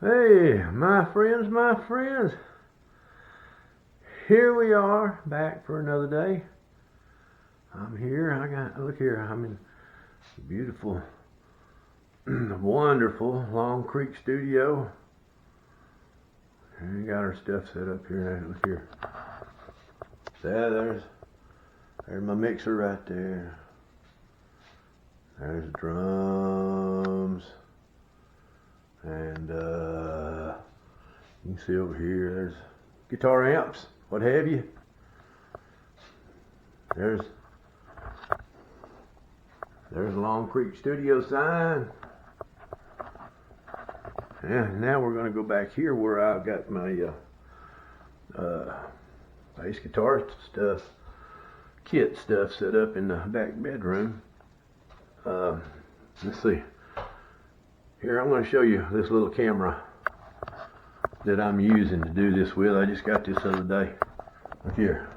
Hey, my friends, here we are back for another day. I'm here. Look here, I'm in the beautiful, wonderful Long Creek studio. And we got our stuff set up here. Look here. There's my mixer right there. There's the drums. And you can see over here, there's guitar amps, what have you. There's the Long Creek Studio sign. And now we're going to go back here where I've got my bass guitar stuff, kit stuff set up in the back bedroom. Let's see. Here, I'm going to show you this little camera that I'm using to do this with. I just got this the other day. Look here.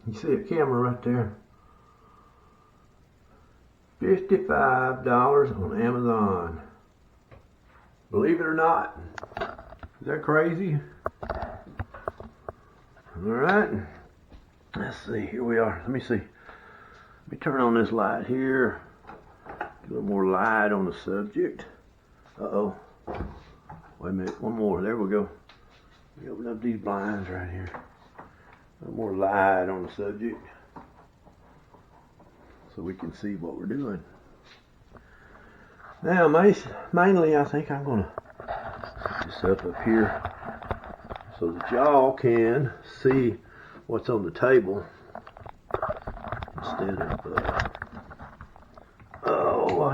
You see a camera right there? $55 on Amazon. Believe it or not. Is that crazy? Alright. Let's see. Here we are. Let me see. Let me turn on this light here. A little more light on the subject. Uh-oh. Wait a minute. One more. There we go. Let me open up these blinds right here. A little more light on the subject, so we can see what we're doing. Now, mainly I think I'm going to put this up here so that y'all can see what's on the table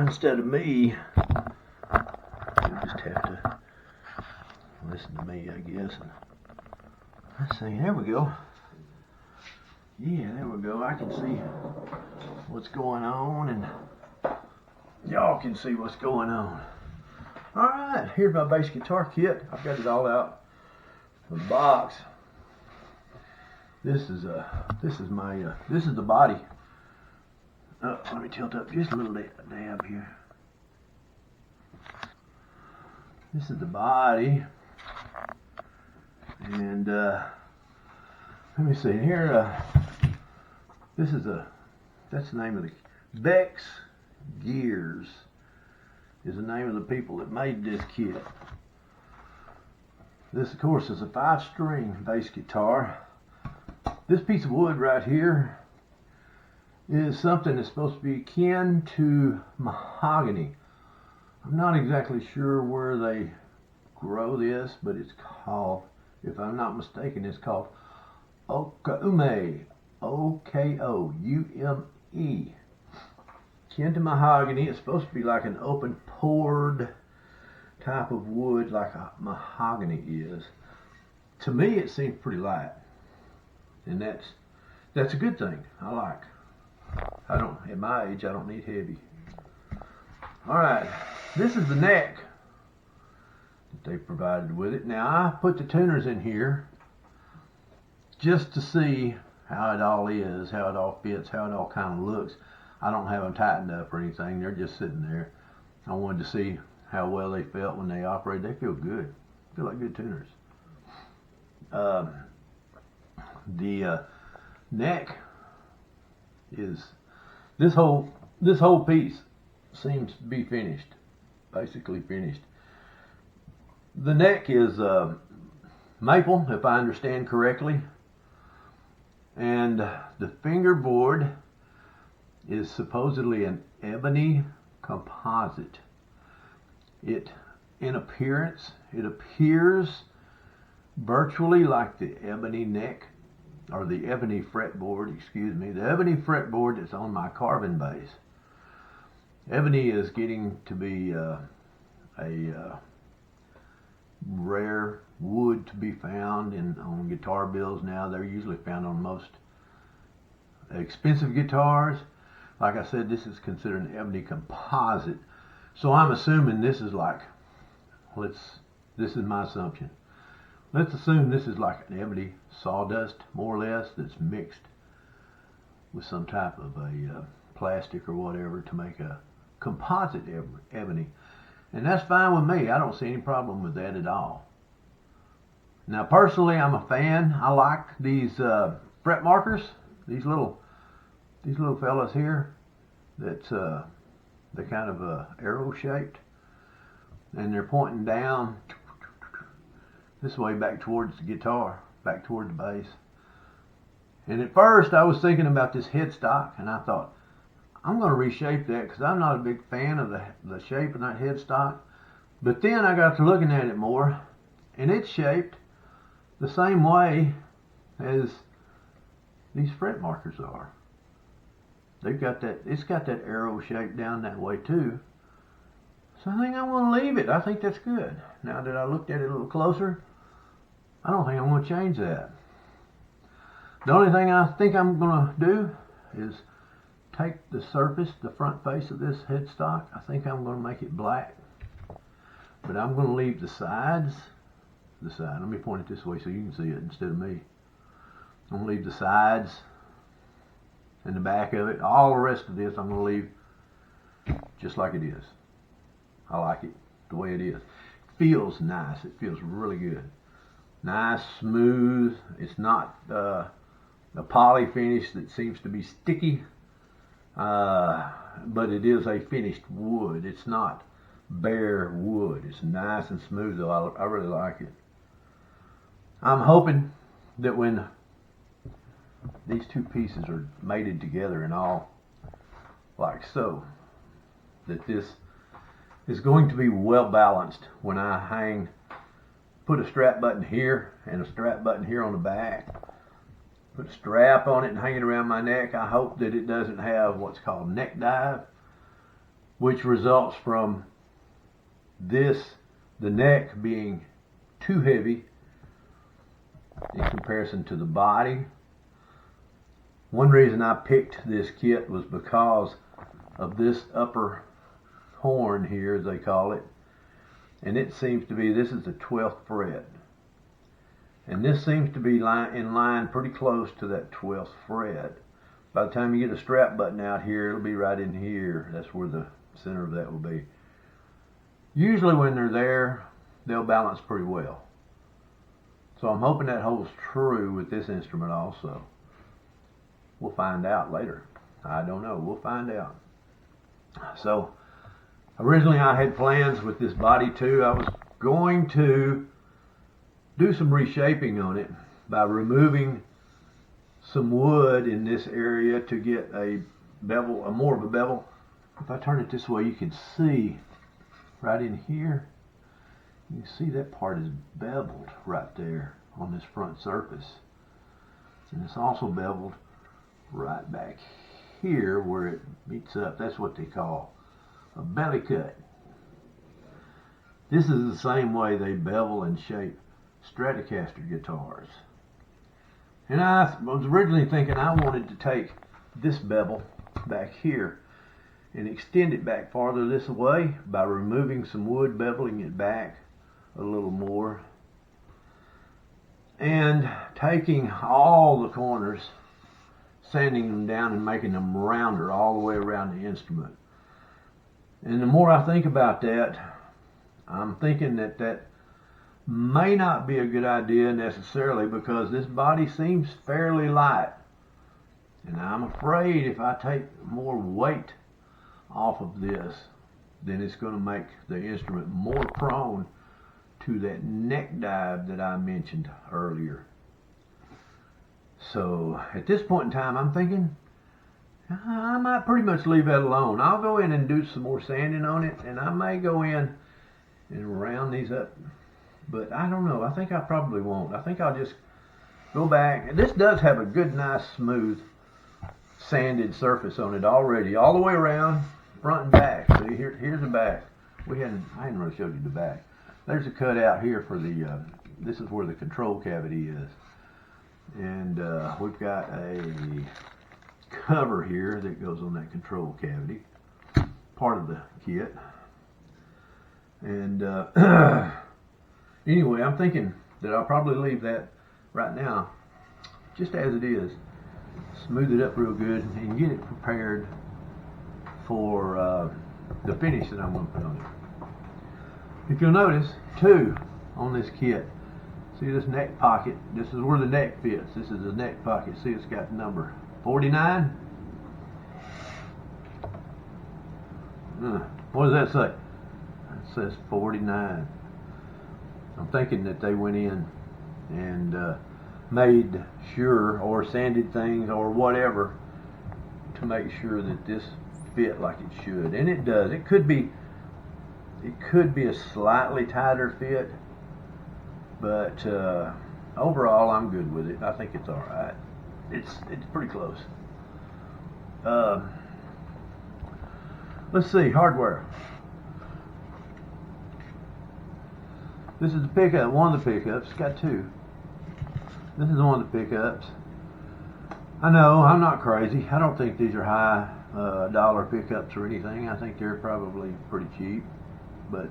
instead of me. You just have to listen to me, I guess. And let's see, there we go. Yeah, there we go. I can see what's going on, and y'all can see what's going on. Alright, here's my bass guitar kit. I've got it all out of the box. This is the body. Oh, let me tilt up just a little dab here. This is the body, and let me see here. That's the name of the Bex Gears is the name of the people that made this kit. This, of course, is a 5-string bass guitar. This piece of wood right here is something that's supposed to be akin to mahogany. I'm not exactly sure where they grow this, but it's called, if I'm not mistaken, it's called Okoume. O-K-O-U-M-E. Akin to mahogany. It's supposed to be like an open pored type of wood like a mahogany is. To me, it seems pretty light, and that's a good thing. I like. At my age, I don't need heavy. Alright, this is the neck that they provided with it. Now, I put the tuners in here just to see how it all is, how it all fits, how it all kind of looks. I don't have them tightened up or anything. They're just sitting there. I wanted to see how well they felt when they operate. They feel good. Feel like good tuners. The neck is this whole piece seems to be finished, basically finished. The neck is maple, if I understand correctly, and the fingerboard is supposedly an ebony composite. In appearance, it appears virtually like the ebony neck, or the ebony fretboard, the ebony fretboard that's on my carbon bass. Ebony is getting to be a rare wood to be found on guitar bills now. They're usually found on most expensive guitars. Like I said, this is considered an ebony composite. So I'm assuming this is like, this is my assumption. Let's assume this is like an ebony sawdust, more or less, that's mixed with some type of a plastic or whatever to make a composite ebony. And that's fine with me. I don't see any problem with that at all. Now, personally, I'm a fan. I like these fret markers. These little fellas here. That's they're kind of arrow shaped, and they're pointing down this way back towards the guitar, back toward the bass. And at first, I was thinking about this headstock, and I thought, I'm going to reshape that because I'm not a big fan of the shape of that headstock. But then I got to looking at it more, and it's shaped the same way as these fret markers are. They've got that, it's got that arrow shape down that way too. So I think I'm going to leave it. I think that's good. Now that I looked at it a little closer, I don't think I'm going to change that. The only thing I think I'm going to do is take the surface, the front face of this headstock. I think I'm going to make it black. But I'm going to leave the sides. Let me point it this way so you can see it instead of me. I'm going to leave the sides and the back of it. All the rest of this I'm going to leave just like it is. I like it the way it is. It feels nice. It feels really good. Nice, smooth. It's not a poly finish that seems to be sticky. But it is a finished wood. It's not bare wood. It's nice and smooth though. I really like it. I'm hoping that when these two pieces are mated together and all like so, that this is going to be well balanced when I put a strap button here and a strap button here on the back, put a strap on it and hang it around my neck. I hope that it doesn't have what's called neck dive, which results from the neck being too heavy in comparison to the body. One reason I picked this kit was because of this upper horn here, as they call it, and it seems to be, this is the 12th fret, and this seems to be in line pretty close to that 12th fret. By the time you get a strap button out here, it'll be right in here. That's where the center of that will be. Usually when they're there, they'll balance pretty well. So I'm hoping that holds true with this instrument also. We'll find out later. I don't know. We'll find out. So originally I had plans with this body too. I was going to do some reshaping on it by removing some wood in this area to get a bevel, more of a bevel. If I turn it this way, you can see right in here, you can see that part is beveled right there on this front surface. And it's also beveled right back here where it meets up. That's what they call a belly cut. This is the same way they bevel and shape Stratocaster guitars. And I was originally thinking I wanted to take this bevel back here and extend it back farther this way by removing some wood, beveling it back a little more, and taking all the corners, sanding them down and making them rounder all the way around the instrument. And the more I think about that, I'm thinking that may not be a good idea necessarily, because this body seems fairly light, and I'm afraid if I take more weight off of this, then it's going to make the instrument more prone to that neck dive that I mentioned earlier. So at this point in time, I'm thinking I might pretty much leave that alone. I'll go in and do some more sanding on it, and I may go in and round these up, but I don't know. I think I probably won't. I think I'll just go back. And this does have a good, nice, smooth sanded surface on it already, all the way around, front and back. See, here's the back. I hadn't really showed you the back. There's a cut out here for the, this is where the control cavity is. And we've got a cover here that goes on that control cavity, part of the kit. And anyway, I'm thinking that I'll probably leave that right now just as it is, smooth it up real good, and get it prepared for the finish that I'm going to put on it. If you'll notice, 2 on this kit. See this neck pocket? This is where the neck fits. This is the neck pocket. See, it's got the number 49. What does that say? It says 49. I'm thinking that they went in and made sure, or sanded things, or whatever, to make sure that this fit like it should, and it does. It could be a slightly tighter fit, but overall I'm good with it. I think it's all right. It's pretty close. Let's see, hardware. This is the pickup, one of the pickups. It's got 2. This is one of the pickups. I know, I'm not crazy. I don't think these are high dollar pickups or anything. I think they're probably pretty cheap, but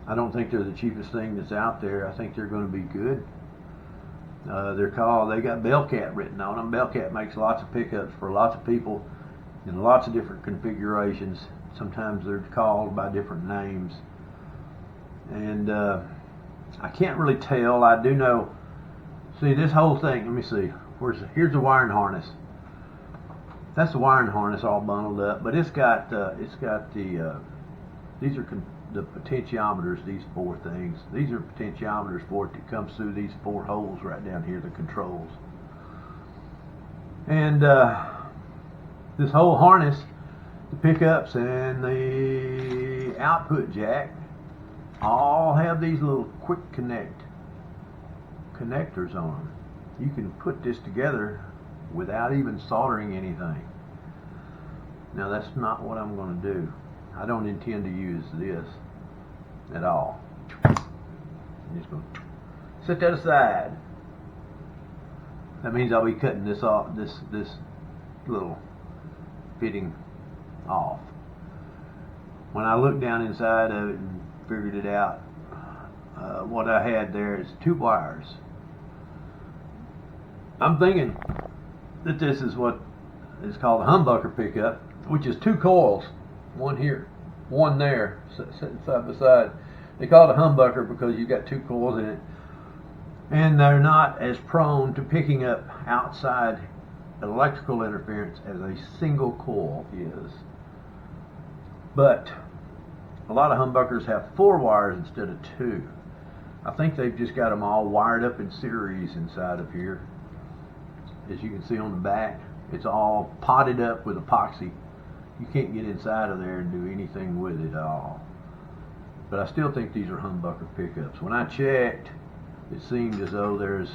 I don't think they're the cheapest thing that's out there. I think they're going to be good. They got Bellcat written on them. Bellcat makes lots of pickups for lots of people in lots of different configurations. Sometimes they're called by different names, and I can't really tell. I do know. See, this whole thing, let me see. Here's the wiring harness. That's the wiring harness all bundled up, but these are the potentiometers, these 4 things. These are potentiometers for it that comes through these 4 holes right down here, the controls. And this whole harness, the pickups and the output jack, all have these little quick connectors on them. You can put this together without even soldering anything. Now that's not what I'm going to do. I don't intend to use this at all. I'm just going to set that aside. That means I'll be cutting this off, this little fitting off. When I looked down inside of it and figured it out, what I had there is 2 wires. I'm thinking that this is what is called a humbucker pickup, which is 2 coils, one here, one there, sitting side by side. They call it a humbucker because you've got 2 coils in it, and they're not as prone to picking up outside electrical interference as a single coil is. But a lot of humbuckers have 4 wires instead of 2. I think they've just got them all wired up in series inside of here. As you can see on the back, it's all potted up with epoxy. You can't get inside of there and do anything with it at all. But I still think these are humbucker pickups. When I checked, it seemed as though there's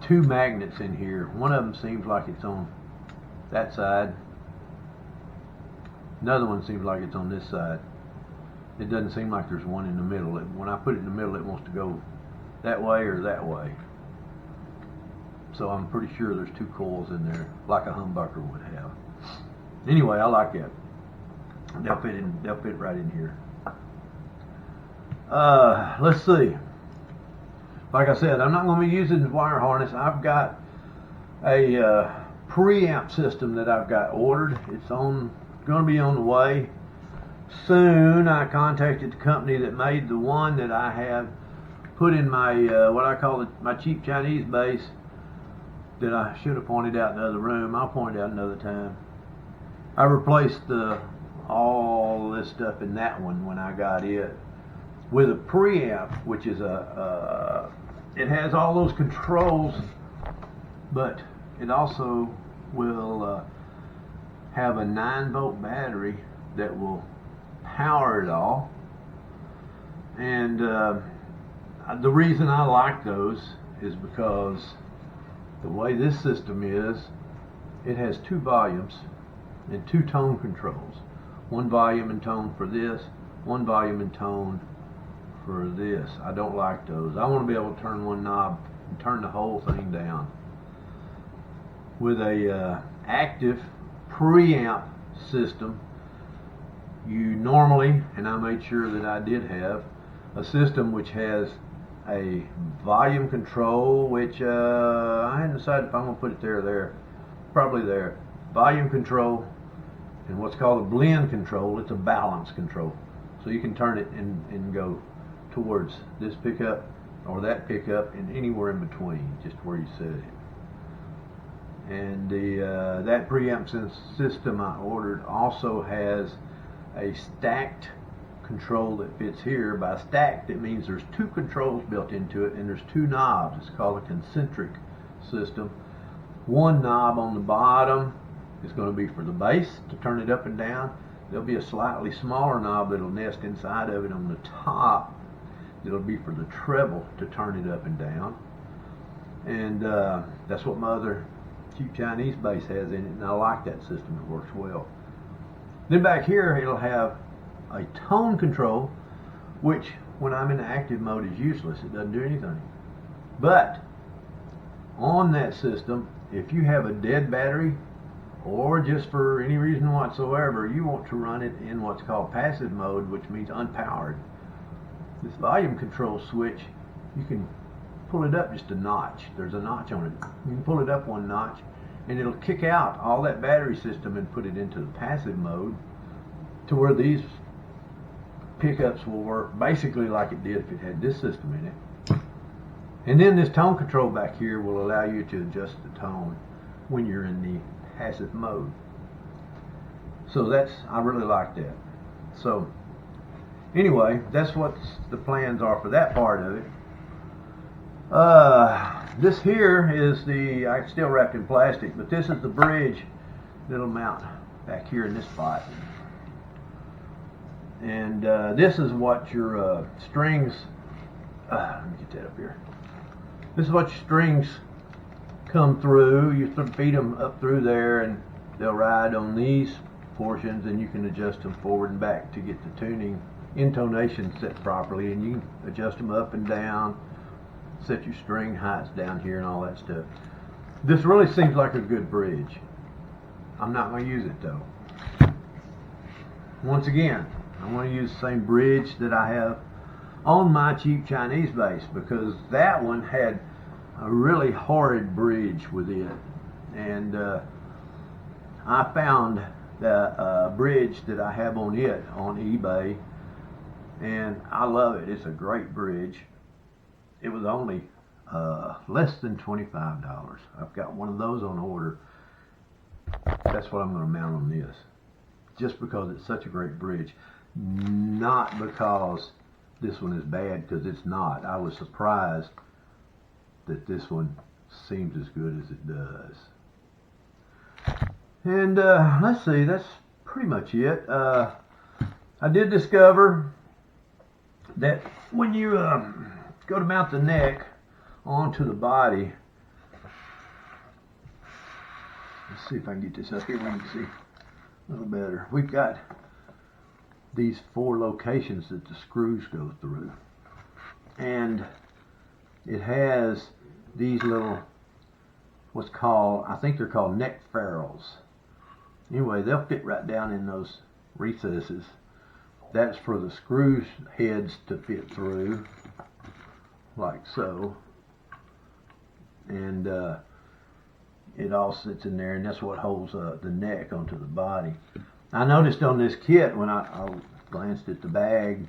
2 magnets in here. One of them seems like it's on that side. Another one seems like it's on this side. It doesn't seem like there's one in the middle. When I put it in the middle, it wants to go that way or that way. So I'm pretty sure there's 2 coils in there, like a humbucker would have. Anyway, I like that. They'll fit right in here. Let's see. Like I said, I'm not going to be using the wire harness. I've got a preamp system that I've got ordered. It's going to be on the way soon. I contacted the company that made the one that I have put in my what I call my cheap Chinese base that I should have pointed out in the other room. I'll point it out another time. I replaced all this stuff in that one when I got it with a preamp, which is it has all those controls, but it also will have a 9-volt battery that will power it all. And the reason I like those is because the way this system is, it has 2 volumes and 2 tone controls. 1 volume and tone for this, 1 volume and tone for this. I don't like those. I want to be able to turn one knob and turn the whole thing down. With a active preamp system, you normally, and I made sure that I did have, a system which has a volume control, which I hadn't decided if I'm going to put it there or there. Probably there. Volume control and what's called a blend control. It's a balance control. So you can turn it and go towards this pickup or that pickup and anywhere in between, just where you set it. And the that preamp system I ordered also has a stacked control that fits here. By stacked, it means there's two controls built into it and there's two knobs. It's called a concentric system. One knob on the bottom is going to be for the bass to turn it up and down. There'll be a slightly smaller knob that'll nest inside of it on the top. It'll be for the treble to turn it up and down. And that's what my other cheap Chinese bass has in it, and I like that system. It works well. Then back here it'll have a tone control, which when I'm in active mode is useless. It doesn't do anything. But on that system, if you have a dead battery or just for any reason whatsoever, you want to run it in what's called passive mode, which means unpowered. This volume control switch, you can pull it up just a notch. There's a notch on it. You can pull it up one notch and it'll kick out all that battery system and put it into the passive mode, to where these pickups will work basically like it did if it had this system in it. And then this tone control back here will allow you to adjust the tone when you're in the passive mode. So I really like that. So anyway, that's what the plans are for that part of it. This here is it's still wrapped in plastic, but this is the bridge that'll mount back here in this spot. And this is what your strings, let me get that up here. This is what your strings come through. You feed them up through there and they'll ride on these portions, and you can adjust them forward and back to get the tuning intonation set properly, and you can adjust them up and down, set your string heights down here and all that stuff. This really seems like a good bridge. I'm not going to use it though. Once again, I want to use the same bridge that I have on my cheap Chinese bass, because that one had a really horrid bridge with it, and I found the bridge that I have on it on eBay, and I love it. It's a great bridge. It was only less than $25. I've got one of those on order. That's what I'm going to mount on this, just because it's such a great bridge. Not because this one is bad, because it's not. I was surprised that this one seems as good as it does. And let's see, that's pretty much it. I did discover that when you go to mount the neck onto the body, let's see if I can get this up here where you can see a little better. We've got these 4 locations that the screws go through, and it has these little, what's called, I think they're called neck ferrules. Anyway, they'll fit right down in those recesses. That's for the screw heads to fit through, like so. And it all sits in there, and that's what holds the neck onto the body. I noticed on this kit, when I glanced at the bag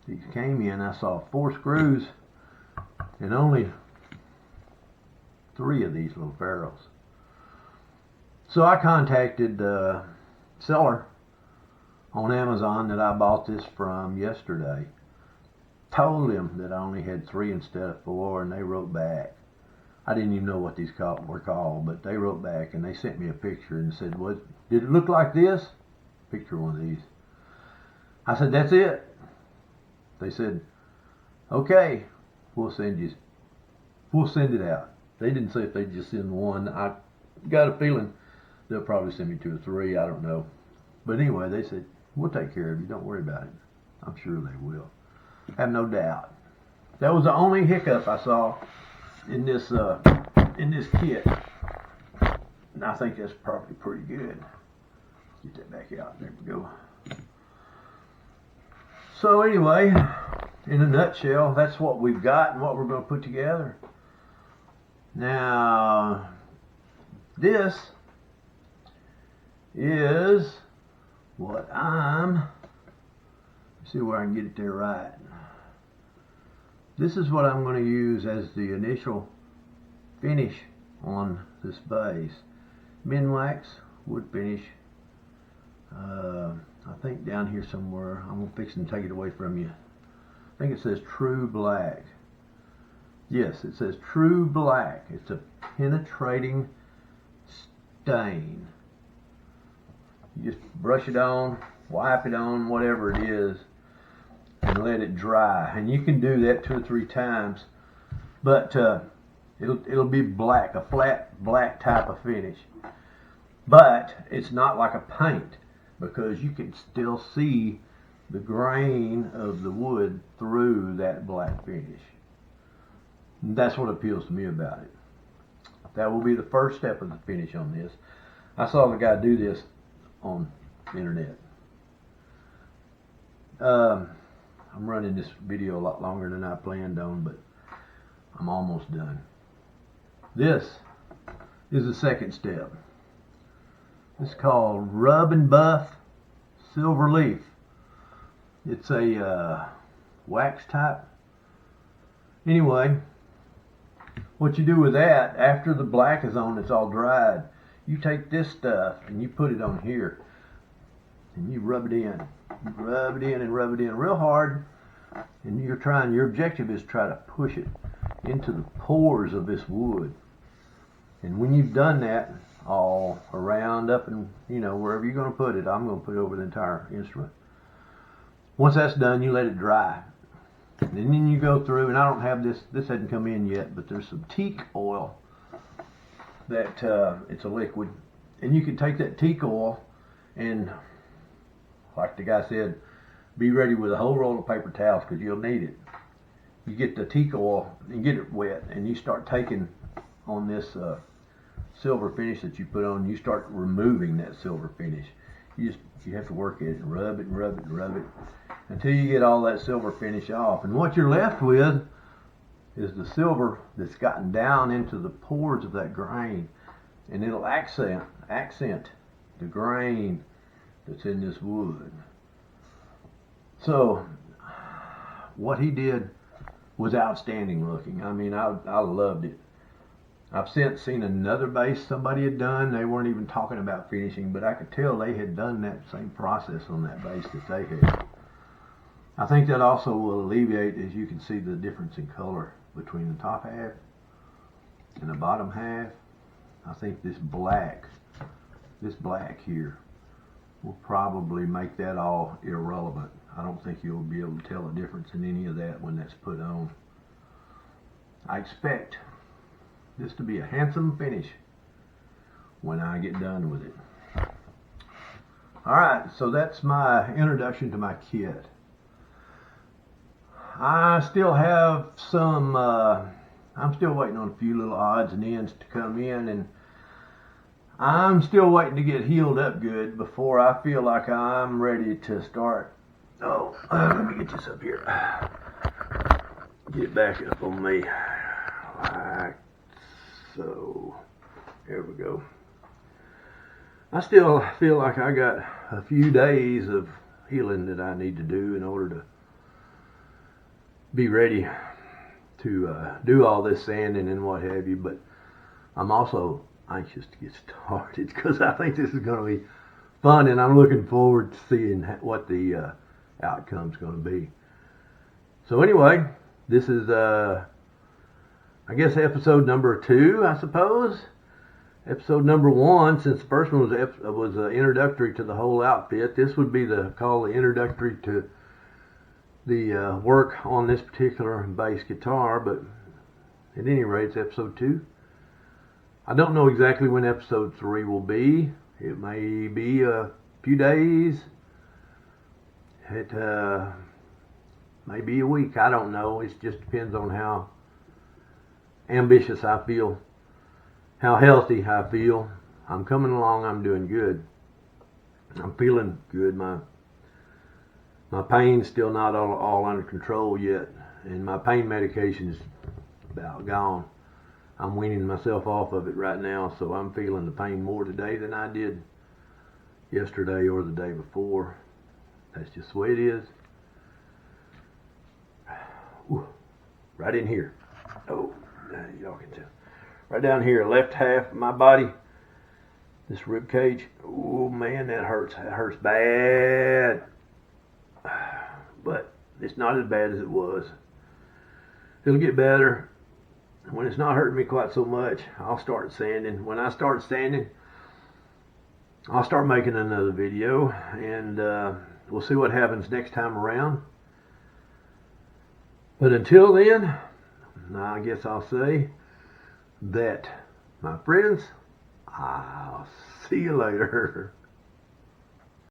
these came in, I saw 4 screws and only 3 of these little ferrules. So I contacted the seller on Amazon that I bought this from yesterday, told him that I only had 3 instead of 4, and they wrote back. I didn't even know what these were called, but they wrote back and they sent me a picture and said, "What did it look like this?" Picture one of these. I said, "That's it." They said, "Okay, we'll send it out." They didn't say if they'd just send 1. I got a feeling they'll probably send me 2 or 3. I don't know. But anyway, they said, "We'll take care of you. Don't worry about it." I'm sure they will. I have no doubt. That was the only hiccup I saw in this kit. And I think that's probably pretty good. Get that back out. There we go. So anyway, in a nutshell, that's what we've got and what we're going to put together. Now, this is what I'm See where I can get it there right. This is what I'm going to use as the initial finish on this base. Minwax wood finish. I think down here somewhere. I'm going to fix and take it away from you. I think it says True Black. Yes, it says True Black. It's a penetrating stain. You just brush it on, wipe it on, whatever it is, and let it dry. And you can do that 2 or 3 times, but it'll be black, a flat black type of finish. But it's not like a paint, because you can still see the grain of the wood through that black finish. And that's what appeals to me about it. That will be the first step of the finish on this. I saw the guy do this on the internet. I'm running this video a lot longer than I planned on, but I'm almost done. This is the second step. It's called Rub and Buff Silver Leaf. It's a wax type. Anyway, what you do with that, after the black is on, it's all dried, you take this stuff and you put it on here and you rub it in. You rub it in and rub it in real hard, and your objective is to try to push it into the pores of this wood. And when you've done that all around, up and wherever you're going to put it, I'm going to put it over the entire instrument. Once that's done, you let it dry. And then you go through, and I don't have this hasn't come in yet, but there's some teak oil that it's a liquid, and you can take that teak oil and, like the guy said, be ready with a whole roll of paper towels, because you'll need it. You get the teak oil and get it wet, and you start taking on this silver finish that you put on, you start removing that silver finish. You have to work at it and rub it and rub it and rub it until you get all that silver finish off. And what you're left with is the silver that's gotten down into the pores of that grain, and it'll accent the grain that's in this wood. So what he did was outstanding looking. I mean, I loved it. I've since seen another base somebody had done. They weren't even talking about finishing, but I could tell they had done that same process on that base that they had. I think that also will alleviate, as you can see, the difference in color between the top half and the bottom half. I think this black here will probably make that all irrelevant. I don't think you'll be able to tell a difference in any of that when that's put on. I expect this to be a handsome finish when I get done with it. Alright, so that's my introduction to my kit. I still have some, I'm still waiting on a few little odds and ends to come in, and I'm still waiting to get healed up good before I feel like I'm ready to start. Oh, let me get this up here. Get it back up on me. Like so. There we go. I still feel like I got a few days of healing that I need to do in order to be ready to do all this sanding and what have you, but I'm also anxious to get started because I think this is going to be fun, and I'm looking forward to seeing what the outcome's going to be. So anyway, this is I guess episode number 2, I suppose. Episode number 1, since the first one was introductory to the whole outfit, this would be called the introductory to the work on this particular bass guitar, but at any rate, it's episode 2. I don't know exactly when episode 3 will be. It may be a few days. It may be a week. I don't know. It just depends on how ambitious I feel, how healthy I feel. I'm coming along. I'm doing good. I'm feeling good. My pain's still not all under control yet, and my pain medication's about gone. I'm weaning myself off of it right now, so I'm feeling the pain more today than I did yesterday or the day before. That's just the way it is. right in here. Oh, y'all can tell. Right down here, left half of my body, this rib cage. Oh man, that hurts. That hurts bad. But it's not as bad as it was. It'll get better. When it's not hurting me quite so much, I'll start sanding. When I start sanding, I'll start making another video, and we'll see what happens next time around. But until then, I guess I'll say that, my friends, I'll see you later.